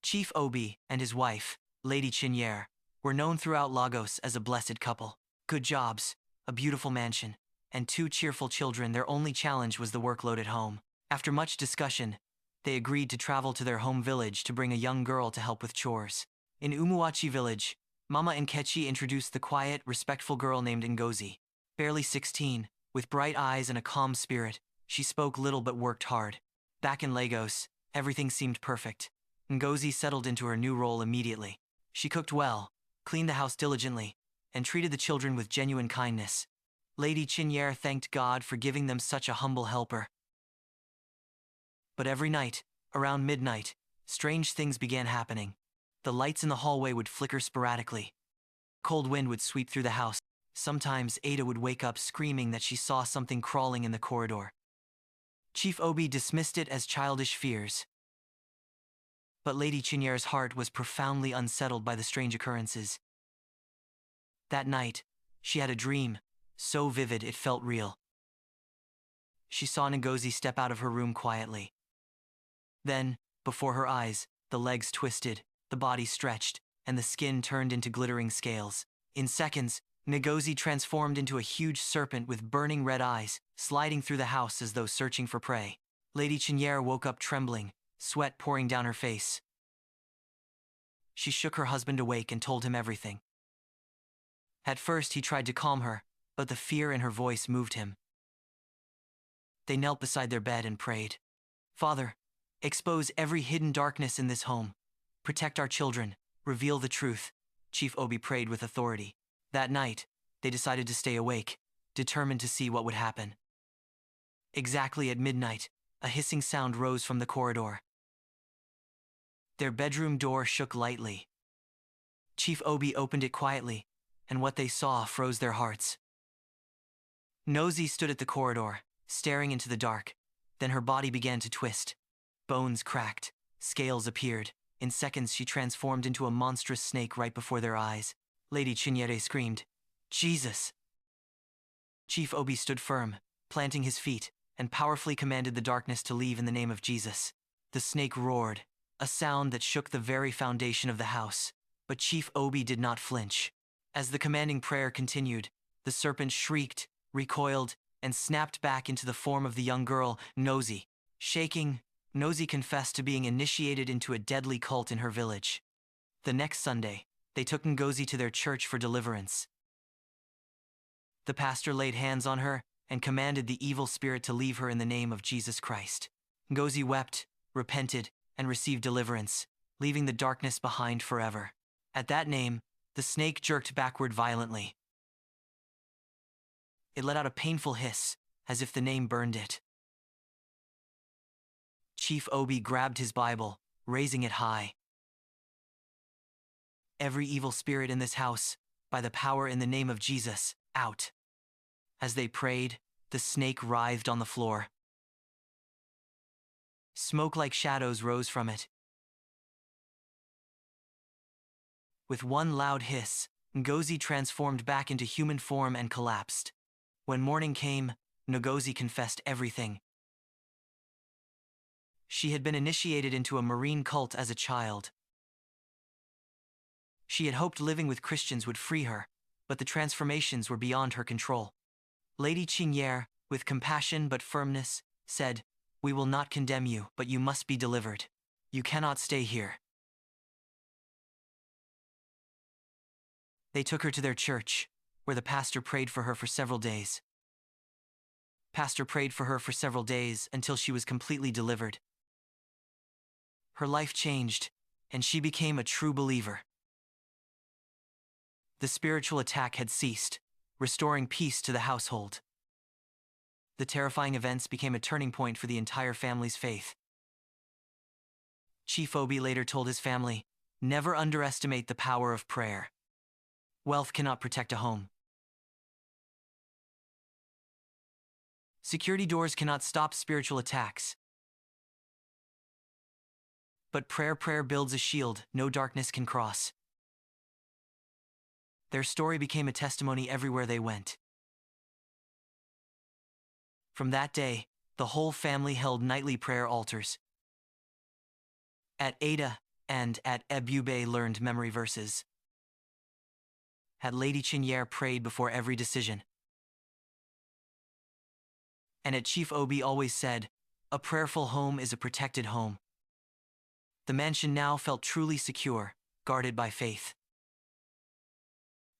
Chief Obi and his wife, Lady Chinière, were known throughout Lagos as a blessed couple. Good jobs, a beautiful mansion, and two cheerful children. Their only challenge was the workload at home. After much discussion, they agreed to travel to their home village to bring a young girl to help with chores. In Umuachi village, Mama Nkechi introduced the quiet, respectful girl named Ngozi. Barely 16, with bright eyes and a calm spirit, she spoke little but worked hard. Back in Lagos, everything seemed perfect. Ngozi settled into her new role immediately. She cooked well, cleaned the house diligently, and treated the children with genuine kindness. Lady Chinière thanked God for giving them such a humble helper. But every night, around midnight, strange things began happening. The lights in the hallway would flicker sporadically. Cold wind would sweep through the house. Sometimes Ada would wake up screaming that she saw something crawling in the corridor. Chief Obi dismissed it as childish fears. But Lady Chinière's heart was profoundly unsettled by the strange occurrences. That night, she had a dream, so vivid it felt real. She saw Ngozi step out of her room quietly. Then, before her eyes, the legs twisted, the body stretched, and the skin turned into glittering scales. In seconds, Ngozi transformed into a huge serpent with burning red eyes, sliding through the house as though searching for prey. Lady Chinière woke up trembling, sweat pouring down her face. She shook her husband awake and told him everything. At first he tried to calm her, but the fear in her voice moved him. They knelt beside their bed and prayed. "Father, expose every hidden darkness in this home. Protect our children. Reveal the truth," Chief Obi prayed with authority. That night, they decided to stay awake, determined to see what would happen. Exactly at midnight, a hissing sound rose from the corridor. Their bedroom door shook lightly. Chief Obi opened it quietly, and what they saw froze their hearts. Ngozi stood at the corridor, staring into the dark. Then her body began to twist. Bones cracked, scales appeared. In seconds she transformed into a monstrous snake right before their eyes. Lady Chinière screamed, "Jesus!" Chief Obi stood firm, planting his feet, and powerfully commanded the darkness to leave in the name of Jesus. The snake roared, a sound that shook the very foundation of the house. But Chief Obi did not flinch. As the commanding prayer continued, the serpent shrieked, recoiled, and snapped back into the form of the young girl, Ngozi. Shaking, Ngozi confessed to being initiated into a deadly cult in her village. The next Sunday, they took Ngozi to their church for deliverance. The pastor laid hands on her and commanded the evil spirit to leave her in the name of Jesus Christ. Ngozi wept, repented, and received deliverance, leaving the darkness behind forever. At that name, the snake jerked backward violently. It let out a painful hiss, as if the name burned it. Chief Obi grabbed his Bible, raising it high. "Every evil spirit in this house, by the power in the name of Jesus, out." As they prayed, the snake writhed on the floor. Smoke like shadows rose from it. With one loud hiss, Ngozi transformed back into human form and collapsed. When morning came, Ngozi confessed everything. She had been initiated into a marine cult as a child. She had hoped living with Christians would free her, but the transformations were beyond her control. Lady Chinière, with compassion but firmness, said, "We will not condemn you, but you must be delivered. You cannot stay here." They took her to their church, where the pastor prayed for her for several days. Pastor prayed for her for several days until she was completely delivered. Her life changed, and she became a true believer. The spiritual attack had ceased, restoring peace to the household. The terrifying events became a turning point for the entire family's faith. Chief Obi later told his family, "Never underestimate the power of prayer. Wealth cannot protect a home. Security doors cannot stop spiritual attacks. But prayer builds a shield no darkness can cross." Their story became a testimony everywhere they went. From that day, the whole family held nightly prayer altars. At Ada, and at Ebube learned memory verses. At Lady Chinière prayed before every decision. And at Chief Obi always said, "A prayerful home is a protected home." The mansion now felt truly secure, guarded by faith.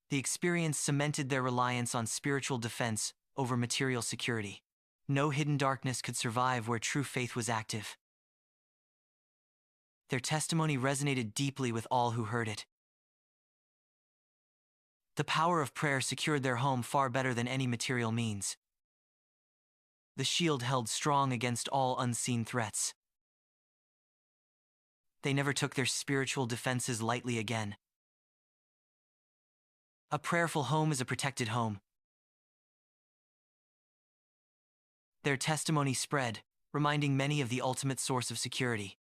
The experience cemented their reliance on spiritual defense over material security. No hidden darkness could survive where true faith was active. Their testimony resonated deeply with all who heard it. The power of prayer secured their home far better than any material means. The shield held strong against all unseen threats. They never took their spiritual defenses lightly again. A prayerful home is a protected home. Their testimony spread, reminding many of the ultimate source of security.